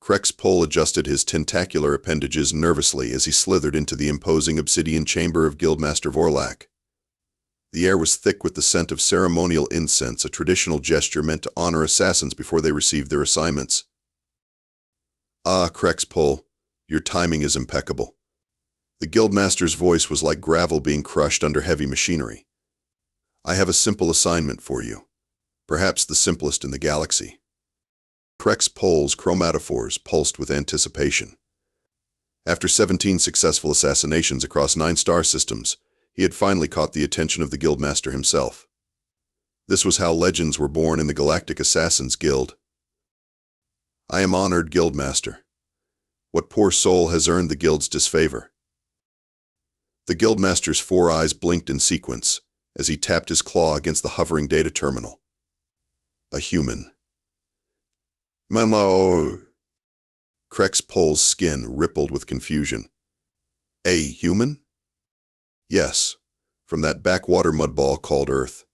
Krex'Pul adjusted his tentacular appendages nervously as he slithered into the imposing obsidian chamber of Guildmaster Vorlak. The air was thick with the scent of ceremonial incense, a traditional gesture meant to honor assassins before they received their assignments. "Ah, Krex'Pul, your timing is impeccable." The Guildmaster's voice was like gravel being crushed under heavy machinery. "I have a simple assignment for you, perhaps the simplest in the galaxy." Krex'Pul's chromatophores pulsed with anticipation. After 17 successful assassinations across 9 star systems, he had finally caught the attention of the Guildmaster himself. This was how legends were born in the Galactic Assassins Guild. "I am honored, Guildmaster. What poor soul has earned the Guild's disfavor?" The Guildmaster's 4 eyes blinked in sequence as he tapped his claw against the hovering data terminal. "A human." "Memo." Krex'Pul's skin rippled with confusion. "A human?" "Yes, from that backwater mudball called Earth."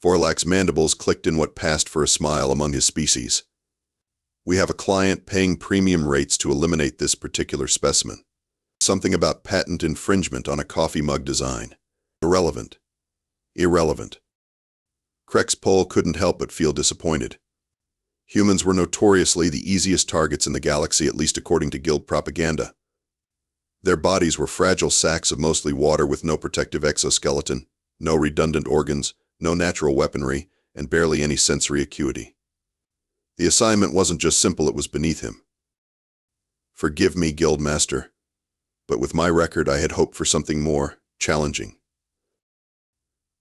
Vorlak's mandibles clicked in what passed for a smile among his species. "We have a client paying premium rates to eliminate this particular specimen. Something about patent infringement on a coffee mug design. Irrelevant." "Irrelevant." Krex'Pul couldn't help but feel disappointed. Humans were notoriously the easiest targets in the galaxy, at least according to Guild propaganda. Their bodies were fragile sacks of mostly water with no protective exoskeleton, no redundant organs, no natural weaponry, and barely any sensory acuity. The assignment wasn't just simple, it was beneath him. "Forgive me, Guildmaster, but with my record I had hoped for something more challenging."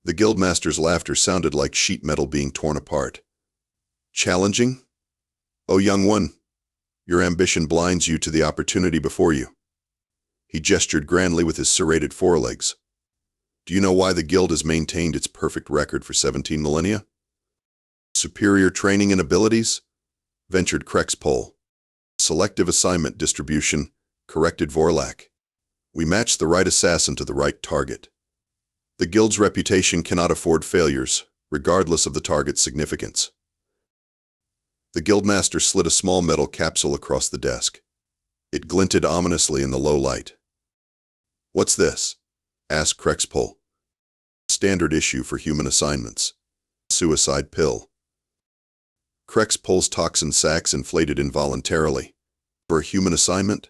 The Guildmaster's laughter sounded like sheet metal being torn apart. "Challenging? Oh, young one, your ambition blinds you to the opportunity before you." He gestured grandly with his serrated forelegs. "Do you know why the Guild has maintained its perfect record for 17 millennia? Superior training and abilities?" ventured Krex'Pul. "Selective assignment distribution," corrected Vorlak. "We match the right assassin to the right target. The Guild's reputation cannot afford failures, regardless of the target's significance." The Guildmaster slid a small metal capsule across the desk. It glinted ominously in the low light. "What's this?" asked Krex'Pul. "Standard issue for human assignments. Suicide pill." Krex'Pul's toxin sacs inflated involuntarily. "For a human assignment?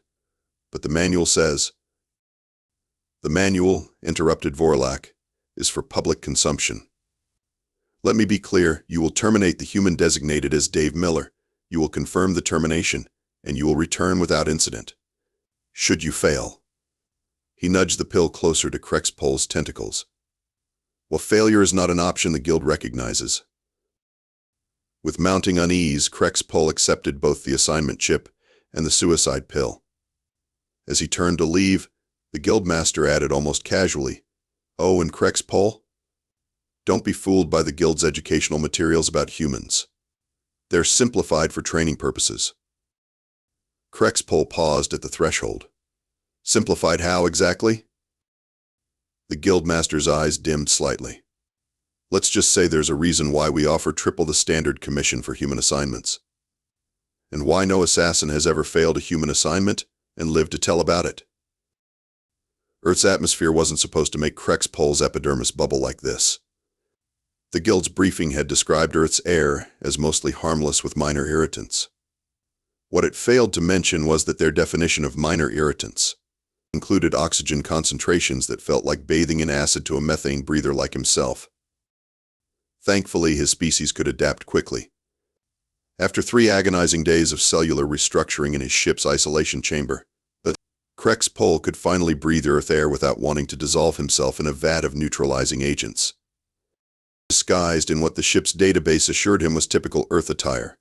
But the manual says—" "The manual," interrupted Vorlak, "is for public consumption. Let me be clear, you will terminate the human designated as Dave Miller, you will confirm the termination, and you will return without incident. Should you fail—" He nudged the pill closer to Krex'Pul's tentacles. "Well, failure is not an option the Guild recognizes." With mounting unease, Krex'Pul accepted both the assignment chip and the suicide pill. As he turned to leave, the Guildmaster added almost casually, "Oh, and Krex'Pul, don't be fooled by the Guild's educational materials about humans. They're simplified for training purposes." Krex'Pul paused at the threshold. "Simplified how exactly?" The Guildmaster's eyes dimmed slightly. "Let's just say there's a reason why we offer triple the standard commission for human assignments. And why no assassin has ever failed a human assignment and lived to tell about it. Earth's atmosphere wasn't supposed to make Krex'Pul's epidermis bubble like this." The Guild's briefing had described Earth's air as mostly harmless with minor irritants. What it failed to mention was that their definition of minor irritants included oxygen concentrations that felt like bathing in acid to a methane breather like himself. Thankfully, his species could adapt quickly. After 3 agonizing days of cellular restructuring in his ship's isolation chamber, Krex'Pul could finally breathe Earth air without wanting to dissolve himself in a vat of neutralizing agents. Disguised in what the ship's database assured him was typical Earth attire,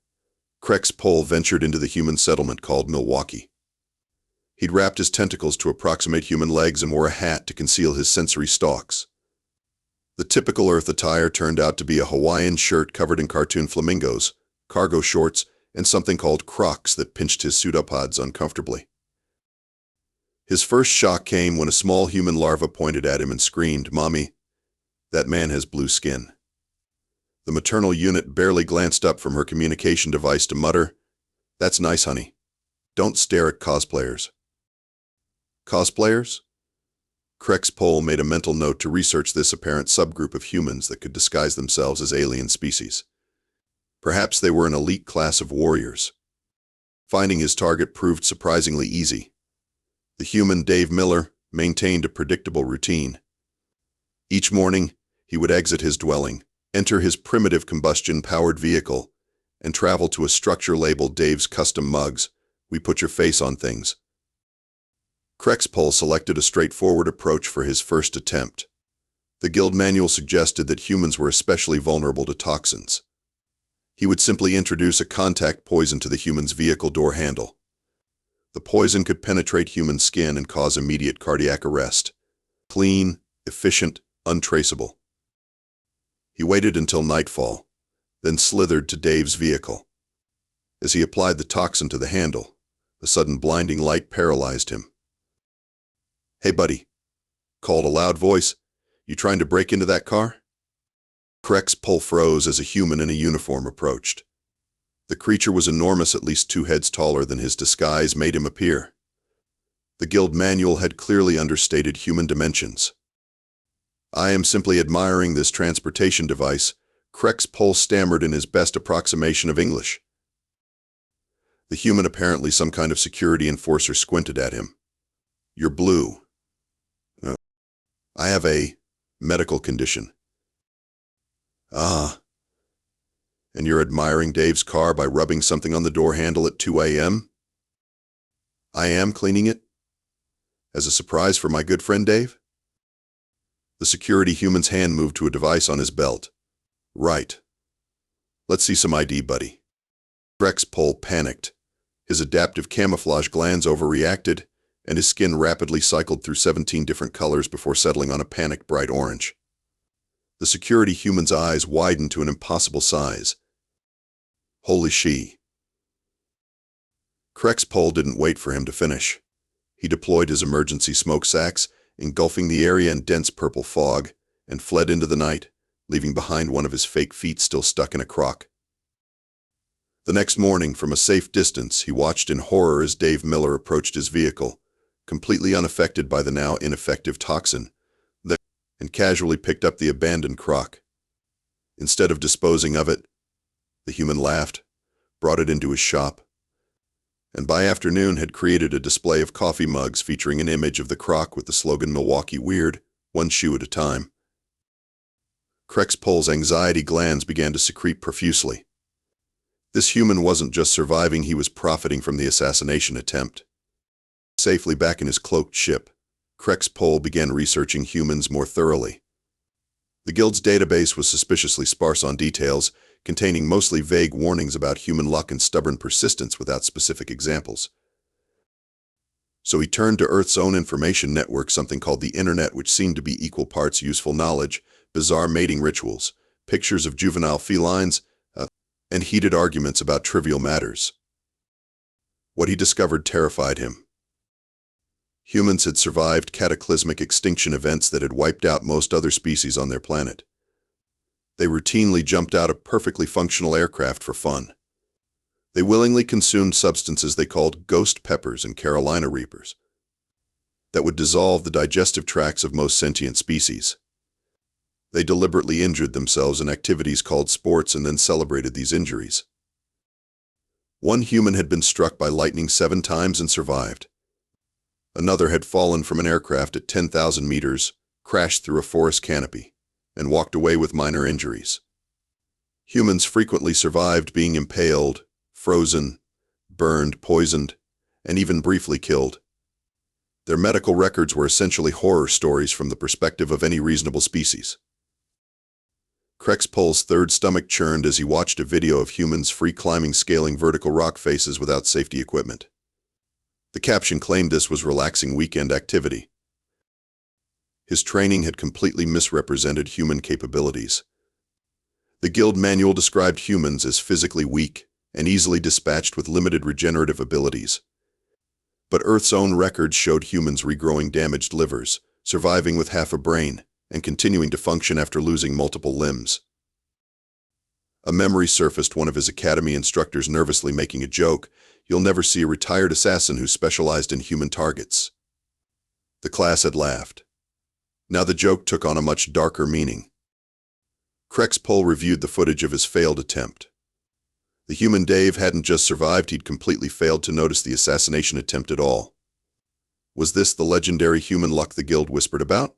Krex'Pul ventured into the human settlement called Milwaukee. He'd wrapped his tentacles to approximate human legs and wore a hat to conceal his sensory stalks. The typical Earth attire turned out to be a Hawaiian shirt covered in cartoon flamingos, cargo shorts, and something called Crocs that pinched his pseudopods uncomfortably. His first shock came when a small human larva pointed at him and screamed, "Mommy, that man has blue skin." The maternal unit barely glanced up from her communication device to mutter, "That's nice, honey. Don't stare at cosplayers. Cosplayers? Krex'Pul made a mental note to research this apparent subgroup of humans that could disguise themselves as alien species. Perhaps they were an elite class of warriors. Finding his target proved surprisingly easy. The human Dave Miller maintained a predictable routine. Each morning, he would exit his dwelling, enter his primitive combustion-powered vehicle, and travel to a structure labeled Dave's Custom Mugs. We put your face on things. Krex'Pul selected a straightforward approach for his first attempt. The guild manual suggested that humans were especially vulnerable to toxins. He would simply introduce a contact poison to the human's vehicle door handle. The poison could penetrate human skin and cause immediate cardiac arrest. Clean, efficient, untraceable. He waited until nightfall, then slithered to Dave's vehicle. As he applied the toxin to the handle, a sudden blinding light paralyzed him. "Hey, buddy," called a loud voice. "You trying to break into that car?" Krex'Pul froze as a human in a uniform approached. The creature was enormous, at least 2 heads taller than his disguise made him appear. The guild manual had clearly understated human dimensions. "I am simply admiring this transportation device," Krex'Pul stammered in his best approximation of English. The human, apparently some kind of security enforcer, squinted at him. "You're blue." "I have a medical condition." "Ah. And you're admiring Dave's car by rubbing something on the door handle at 2 a.m.? "I am cleaning it. As a surprise for my good friend Dave?" The security human's hand moved to a device on his belt. "Right. Let's see some ID, buddy." Krex'Pul panicked. His adaptive camouflage glands overreacted, and his skin rapidly cycled through 17 different colors before settling on a panicked bright orange. The security human's eyes widened to an impossible size. "Holy she." Krex'Pul didn't wait for him to finish. He deployed his emergency smoke sacks, engulfing the area in dense purple fog, and fled into the night, leaving behind one of his fake feet still stuck in a croc. The next morning, from a safe distance, he watched in horror as Dave Miller approached his vehicle, completely unaffected by the now ineffective toxin, and casually picked up the abandoned croc. Instead of disposing of it, the human laughed, brought it into his shop, and by afternoon had created a display of coffee mugs featuring an image of the croc with the slogan "Milwaukee Weird, one shoe at a time." Krex'Pul's anxiety glands began to secrete profusely. This human wasn't just surviving, he was profiting from the assassination attempt. Safely back in his cloaked ship, Krex'Pul began researching humans more thoroughly. The guild's database was suspiciously sparse on details, containing mostly vague warnings about human luck and stubborn persistence without specific examples. So he turned to Earth's own information network, something called the Internet, which seemed to be equal parts useful knowledge, bizarre mating rituals, pictures of juvenile felines, and heated arguments about trivial matters. What he discovered terrified him. Humans had survived cataclysmic extinction events that had wiped out most other species on their planet. They routinely jumped out of perfectly functional aircraft for fun. They willingly consumed substances they called ghost peppers and Carolina Reapers that would dissolve the digestive tracts of most sentient species. They deliberately injured themselves in activities called sports and then celebrated these injuries. One human had been struck by lightning 7 times and survived. Another had fallen from an aircraft at 10,000 meters, crashed through a forest canopy, and walked away with minor injuries. Humans frequently survived being impaled, frozen, burned, poisoned, and even briefly killed. Their medical records were essentially horror stories from the perspective of any reasonable species. Krex'Pul's third stomach churned as he watched a video of humans free-climbing, scaling vertical rock faces without safety equipment. The caption claimed this was relaxing weekend activity. His training had completely misrepresented human capabilities. The guild manual described humans as physically weak and easily dispatched with limited regenerative abilities. But Earth's own records showed humans regrowing damaged livers, surviving with half a brain, and continuing to function after losing multiple limbs. A memory surfaced, one of his academy instructors nervously making a joke, "You'll never see a retired assassin who specialized in human targets." The class had laughed. Now the joke took on a much darker meaning. Krex'Pul reviewed the footage of his failed attempt. The human Dave hadn't just survived, he'd completely failed to notice the assassination attempt at all. Was this the legendary human luck the guild whispered about?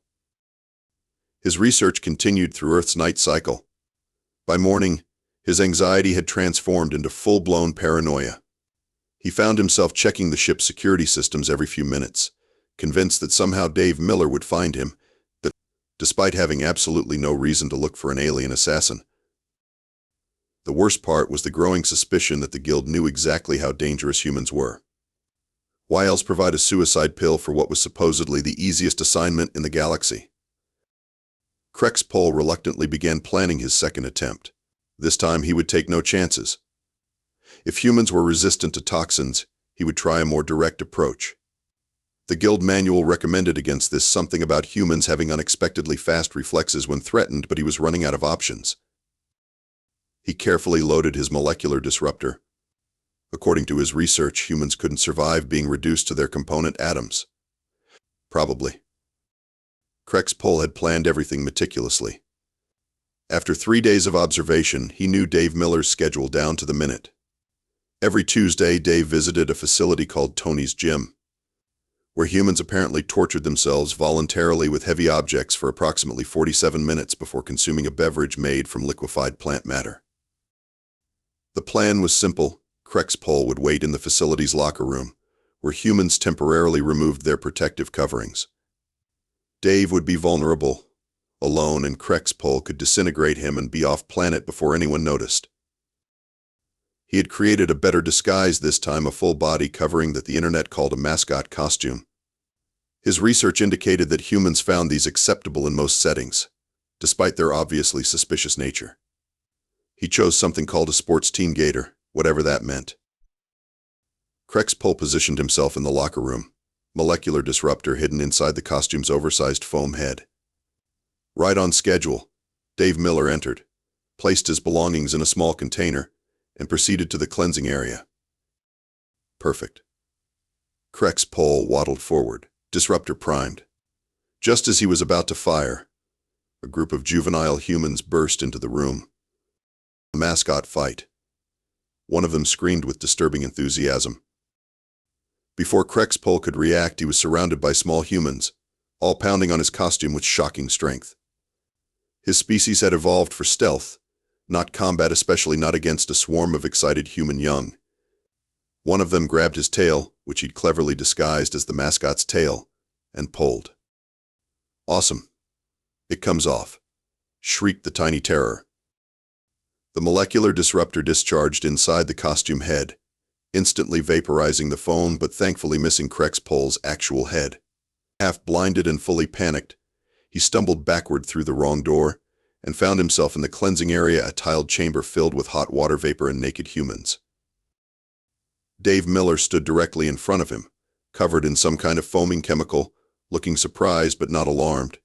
His research continued through Earth's night cycle. By morning, his anxiety had transformed into full-blown paranoia. He found himself checking the ship's security systems every few minutes, convinced that somehow Dave Miller would find him, despite having absolutely no reason to look for an alien assassin. The worst part was the growing suspicion that the guild knew exactly how dangerous humans were. Why else provide a suicide pill for what was supposedly the easiest assignment in the galaxy? Krex'Pul reluctantly began planning his second attempt. This time he would take no chances. If humans were resistant to toxins, he would try a more direct approach. The guild manual recommended against this, something about humans having unexpectedly fast reflexes when threatened, but he was running out of options. He carefully loaded his molecular disruptor. According to his research, humans couldn't survive being reduced to their component atoms. Probably. Krex'Pul had planned everything meticulously. After 3 days of observation, he knew Dave Miller's schedule down to the minute. Every Tuesday, Dave visited a facility called Tony's Gym, where humans apparently tortured themselves voluntarily with heavy objects for approximately 47 minutes before consuming a beverage made from liquefied plant matter. The plan was simple. Krex'Pul would wait in the facility's locker room, where humans temporarily removed their protective coverings. Dave would be vulnerable, alone, and Krex'Pul could disintegrate him and be off-planet before anyone noticed. He had created a better disguise this time, a full-body covering that the internet called a mascot costume. His research indicated that humans found these acceptable in most settings, despite their obviously suspicious nature. He chose something called a sports team gaiter, whatever that meant. Krex'Pul positioned himself in the locker room, molecular disruptor hidden inside the costume's oversized foam head. Right on schedule, Dave Miller entered, placed his belongings in a small container, and proceeded to the cleansing area. Perfect. Krex'Pul waddled forward, disruptor primed. Just as he was about to fire, a group of juvenile humans burst into the room. A mascot fight. One of them screamed with disturbing enthusiasm. Before Krex'Pul could react, he was surrounded by small humans, all pounding on his costume with shocking strength. His species had evolved for stealth, not combat, especially not against a swarm of excited human young. One of them grabbed his tail, which he'd cleverly disguised as the mascot's tail, and pulled. "Awesome. It comes off," shrieked the tiny terror. The molecular disruptor discharged inside the costume head, instantly vaporizing the foam but thankfully missing Krex'Pul's actual head. Half blinded and fully panicked, he stumbled backward through the wrong door and found himself in the cleansing area, a tiled chamber filled with hot water vapor and naked humans. Dave Miller stood directly in front of him, covered in some kind of foaming chemical, looking surprised but not alarmed.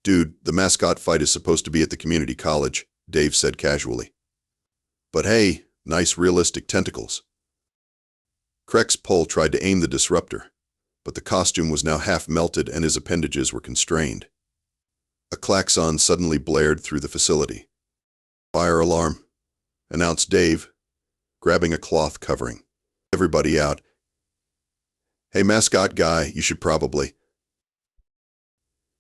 "Dude, the mascot fight is supposed to be at the community college," Dave said casually. "But hey, nice realistic tentacles." Krex'Pul tried to aim the disruptor, but the costume was now half melted and his appendages were constrained. A klaxon suddenly blared through the facility. "Fire alarm," announced Dave, grabbing a cloth covering. "Everybody out." "Hey, mascot guy, you should probably..."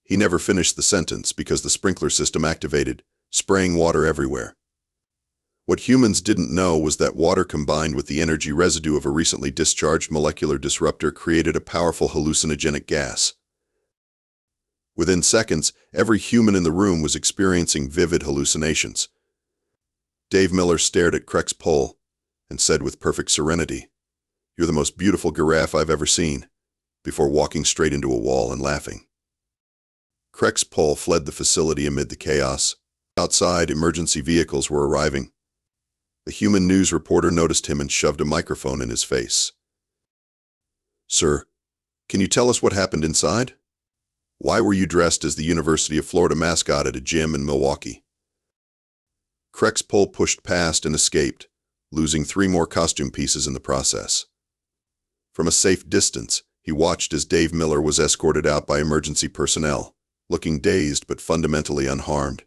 He never finished the sentence because the sprinkler system activated, spraying water everywhere. What humans didn't know was that water combined with the energy residue of a recently discharged molecular disruptor created a powerful hallucinogenic gas. Within seconds, every human in the room was experiencing vivid hallucinations. Dave Miller stared at Krex'Pul and said with perfect serenity, "You're the most beautiful giraffe I've ever seen," before walking straight into a wall and laughing. Krex'Pul fled the facility amid the chaos. Outside, emergency vehicles were arriving. A human news reporter noticed him and shoved a microphone in his face. "Sir, can you tell us what happened inside? Why were you dressed as the University of Florida mascot at a gym in Milwaukee?" Krex'Pul pushed past and escaped, losing 3 more costume pieces in the process. From a safe distance, he watched as Dave Miller was escorted out by emergency personnel, looking dazed but fundamentally unharmed.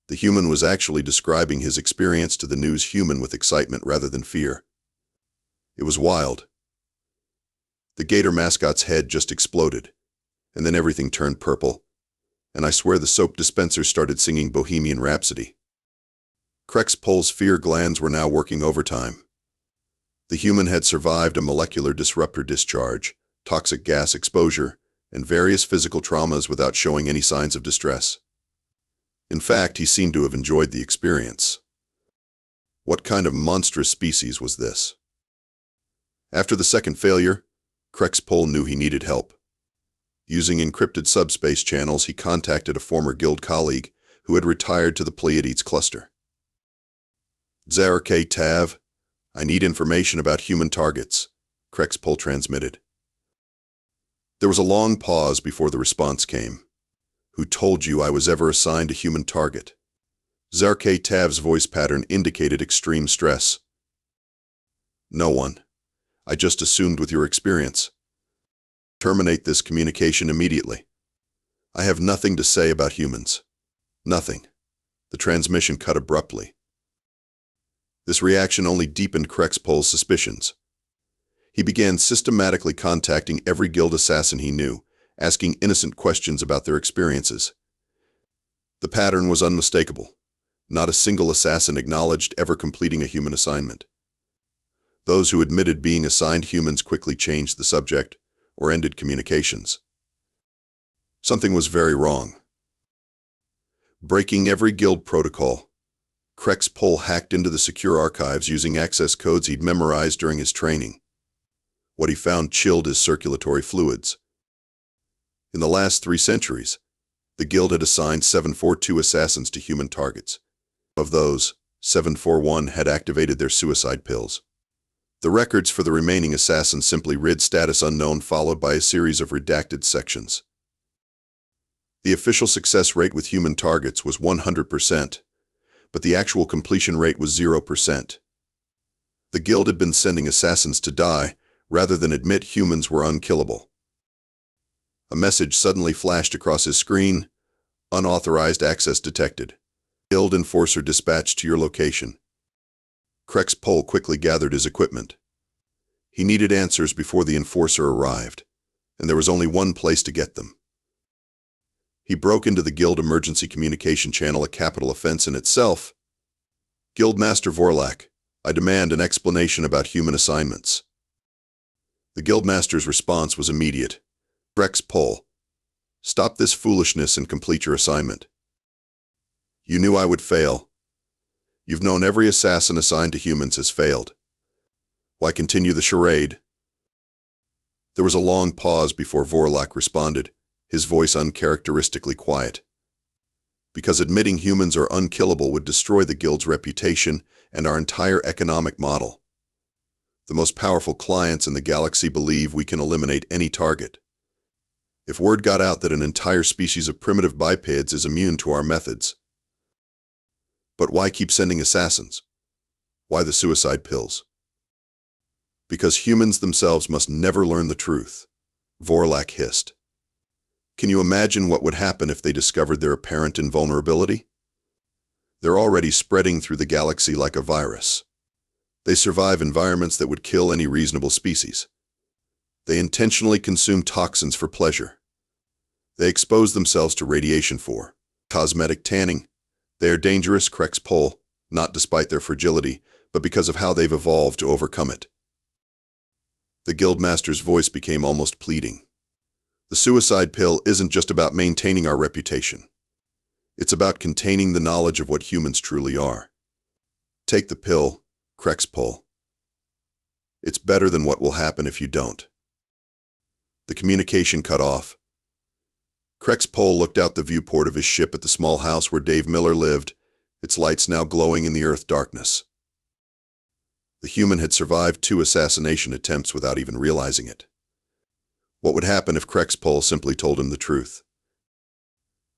The human was actually describing his experience to the news human with excitement rather than fear. It was wild. The gator mascot's head just exploded, and then everything turned purple, and I swear the soap dispenser started singing Bohemian Rhapsody. Krex'Pul's fear glands were now working overtime. The human had survived a molecular disruptor discharge, toxic gas exposure, and various physical traumas without showing any signs of distress. In fact, he seemed to have enjoyed the experience. What kind of monstrous species was this? After the second failure, Krex'Pul knew he needed help. Using encrypted subspace channels, he contacted a former guild colleague who had retired to the Pleiades cluster. "Zarke Tav, I need information about human targets," Krex'Pul transmitted. There was a long pause before the response came. "Who told you I was ever assigned a human target?" Zarke Tav's voice pattern indicated extreme stress. "No one. I just assumed with your experience. Terminate this communication immediately. I have nothing to say about humans. Nothing." The transmission cut abruptly. This reaction only deepened Krex'Pul's suspicions. He began systematically contacting every guild assassin he knew, asking innocent questions about their experiences. The pattern was unmistakable. Not a single assassin acknowledged ever completing a human assignment. Those who admitted being assigned humans quickly changed the subject or ended communications. Something was very wrong. Breaking every guild protocol, Krex'Pul hacked into the secure archives using access codes he'd memorized during his training. What he found chilled his circulatory fluids. In the last 3 centuries, the guild had assigned 742 assassins to human targets. Of those, 741 had activated their suicide pills. The records for the remaining assassins simply read status unknown followed by a series of redacted sections. The official success rate with human targets was 100%, but the actual completion rate was 0%. The guild had been sending assassins to die rather than admit humans were unkillable. A message suddenly flashed across his screen: "Unauthorized access detected. Guild enforcer dispatched to your location." Krex'Pul quickly gathered his equipment. He needed answers before the enforcer arrived, and there was only one place to get them. He broke into the guild emergency communication channel, a capital offense in itself. "Guildmaster Vorlak, I demand an explanation about human assignments." The guildmaster's response was immediate. "Krex'Pul, stop this foolishness and complete your assignment. You knew I would fail. You've known every assassin assigned to humans has failed. Why continue the charade?" There was a long pause before Vorlak responded, his voice uncharacteristically quiet. "Because admitting humans are unkillable would destroy the guild's reputation and our entire economic model. The most powerful clients in the galaxy believe we can eliminate any target. If word got out that an entire species of primitive bipeds is immune to our methods." "But why keep sending assassins? Why the suicide pills?" "Because humans themselves must never learn the truth," Vorlak hissed. "Can you imagine what would happen if they discovered their apparent invulnerability? They're already spreading through the galaxy like a virus. They survive environments that would kill any reasonable species. They intentionally consume toxins for pleasure. They expose themselves to radiation for cosmetic tanning. They are dangerous, Krex'Pul, not despite their fragility, but because of how they've evolved to overcome it." The guildmaster's voice became almost pleading. "The suicide pill isn't just about maintaining our reputation. It's about containing the knowledge of what humans truly are. Take the pill, Krex'Pul. It's better than what will happen if you don't." The communication cut off. Krex'Pul looked out the viewport of his ship at the small house where Dave Miller lived, its lights now glowing in the earth darkness. The human had survived 2 assassination attempts without even realizing it. What would happen if Krex'Pul simply told him the truth?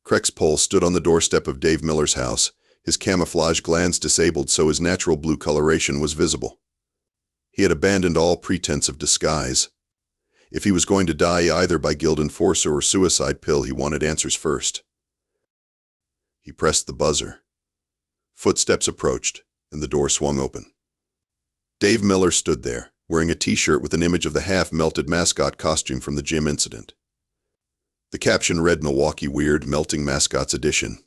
Krex'Pul stood on the doorstep of Dave Miller's house, his camouflage glands disabled so his natural blue coloration was visible. He had abandoned all pretense of disguise. If he was going to die either by guild enforcer or suicide pill, he wanted answers first. He pressed the buzzer. Footsteps approached, and the door swung open. Dave Miller stood there, wearing a t-shirt with an image of the half-melted mascot costume from the gym incident. The caption read, "Milwaukee Weird Melting Mascots Edition."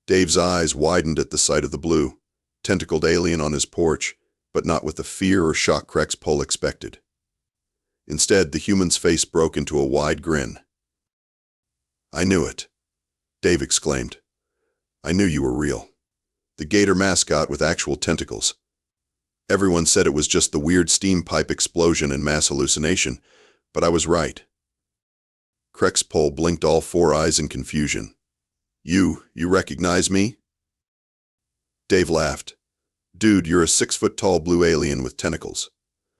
Dave's eyes widened at the sight of the blue, tentacled alien on his porch, but not with the fear or shock Krex'Pul expected. Instead, the human's face broke into a wide grin. "I knew it," Dave exclaimed. "I knew you were real. The gator mascot with actual tentacles. Everyone said it was just the weird steam pipe explosion and mass hallucination, but I was right." Krex'Pul blinked all four eyes in confusion. You recognize me?" Dave laughed. "Dude, you're a 6-foot-tall blue alien with tentacles.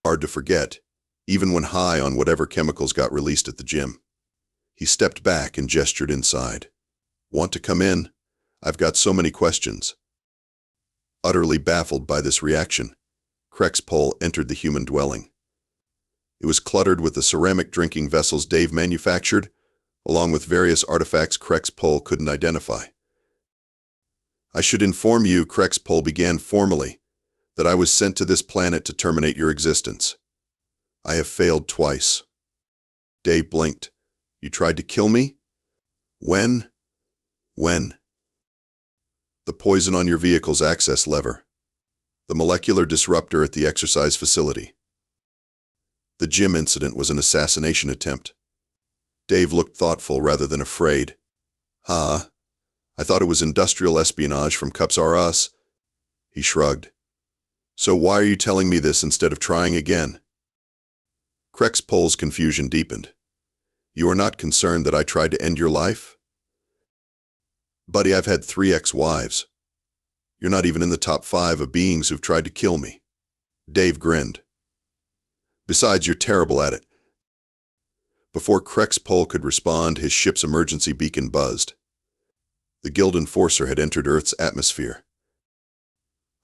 Hard to forget, even when high on whatever chemicals got released at the gym." He stepped back and gestured inside. "Want to come in? I've got so many questions." Utterly baffled by this reaction, Krex'Pul entered the human dwelling. It was cluttered with the ceramic drinking vessels Dave manufactured, along with various artifacts Krex'Pul couldn't identify. "I should inform you," Krex'Pul began formally, "that I was sent to this planet to terminate your existence. I have failed twice." Dave blinked. "You tried to kill me? When?" "When?" "The poison on your vehicle's access lever. The molecular disruptor at the exercise facility. The gym incident was an assassination attempt." Dave looked thoughtful rather than afraid. "Huh? I thought it was industrial espionage from Cups R Us." He shrugged. "So why are you telling me this instead of trying again?" Krex'Pul's confusion deepened. "You are not concerned that I tried to end your life?" "Buddy, I've had 3 ex-wives. You're not even in the top 5 of beings who've tried to kill me." Dave grinned. "Besides, you're terrible at it." Before Krex'Pul could respond, his ship's emergency beacon buzzed. The guild enforcer had entered Earth's atmosphere.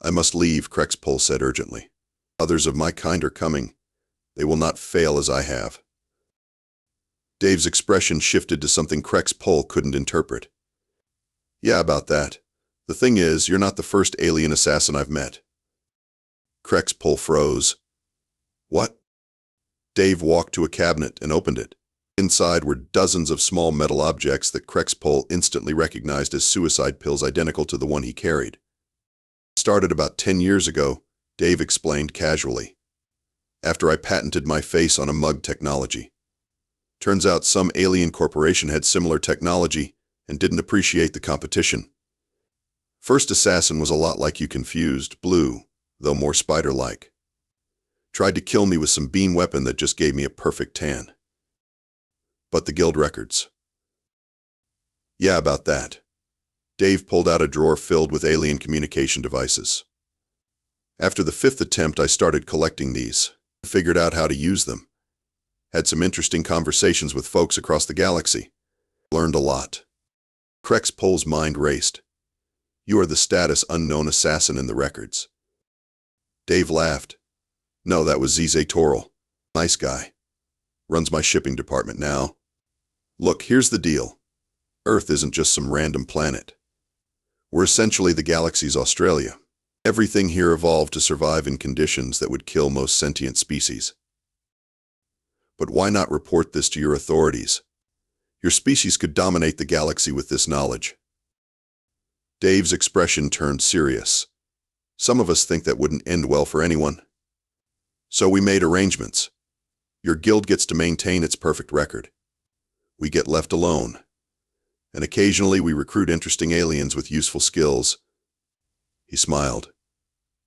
"I must leave," Krex'Pul said urgently. "Others of my kind are coming. They will not fail as I have." Dave's expression shifted to something Krex'Pul couldn't interpret. "Yeah, about that. The thing is, you're not the first alien assassin I've met." Krex'Pul froze. "What?" Dave walked to a cabinet and opened it. Inside were dozens of small metal objects that Krex'Pul instantly recognized as suicide pills identical to the one he carried. "It started about 10 years ago," Dave explained casually, "after I patented my face on a mug technology. Turns out some alien corporation had similar technology and didn't appreciate the competition. First assassin was a lot like you confused, blue, though more spider-like. Tried to kill me with some beam weapon that just gave me a perfect tan. But the guild records." "Yeah, about that." Dave pulled out a drawer filled with alien communication devices. "After the 5th attempt, I started collecting these, figured out how to use them. Had some interesting conversations with folks across the galaxy. Learned a lot." Krex'Pul's mind raced. "You are the status unknown assassin in the records." Dave laughed. "No, that was Zize Toril. Nice guy. Runs my shipping department now. Look, here's the deal. Earth isn't just some random planet. We're essentially the galaxy's Australia. Everything here evolved to survive in conditions that would kill most sentient species. But why not report this to your authorities? Your species could dominate the galaxy with this knowledge." Dave's expression turned serious. "Some of us think that wouldn't end well for anyone. So we made arrangements. Your guild gets to maintain its perfect record. We get left alone. And occasionally we recruit interesting aliens with useful skills." He smiled.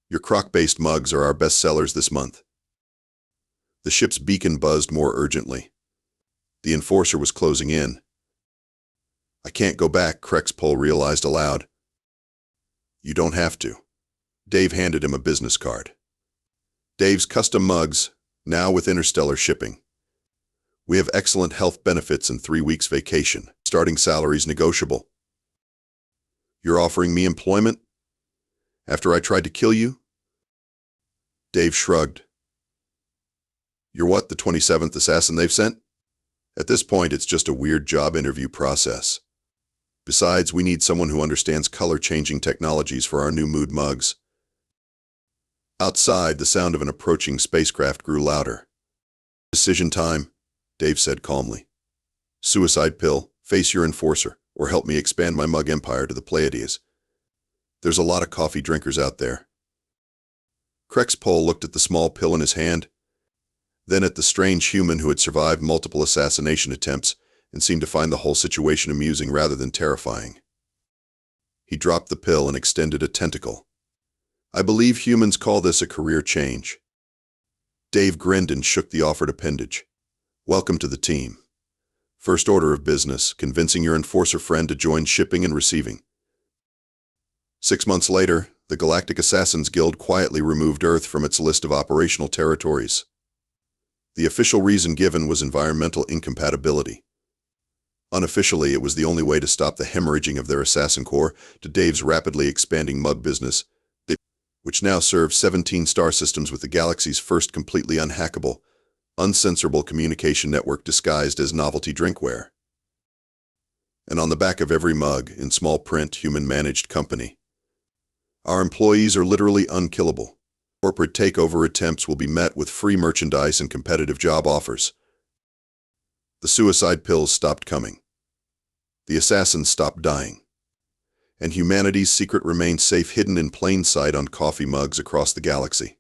"Your Croc-based mugs are our best sellers this month." The ship's beacon buzzed more urgently. The enforcer was closing in. "I can't go back," Krex'Pul realized aloud. "You don't have to." Dave handed him a business card. "Dave's custom mugs, now with interstellar shipping. We have excellent health benefits and 3 weeks vacation. Starting salaries negotiable." You're offering me employment? After I tried to kill you? Dave shrugged. You're what, the 27th assassin they've sent? At this point, it's just a weird job interview process. Besides, we need someone who understands color-changing technologies for our new mood mugs. Outside, the sound of an approaching spacecraft grew louder. Decision time, Dave said calmly. Suicide pill, face your enforcer, or help me expand my mug empire to the Pleiades. There's a lot of coffee drinkers out there. Krex'Pul looked at the small pill in his hand, then at the strange human who had survived multiple assassination attempts and seemed to find the whole situation amusing rather than terrifying. He dropped the pill and extended a tentacle. I believe humans call this a career change. Dave grinned and shook the offered appendage. Welcome to the team. First order of business, convincing your enforcer friend to join shipping and receiving. 6 months later, the Galactic Assassins Guild quietly removed Earth from its list of operational territories. The official reason given was environmental incompatibility. Unofficially, it was the only way to stop the hemorrhaging of their assassin corps to Dave's rapidly expanding mug business, which now serves 17 star systems with the galaxy's first completely unhackable, uncensorable communication network disguised as novelty drinkware. And on the back of every mug, in small print, human-managed company. Our employees are literally unkillable. Corporate takeover attempts will be met with free merchandise and competitive job offers. The suicide pills stopped coming. The assassins stopped dying. And humanity's secret remains safe hidden in plain sight on coffee mugs across the galaxy.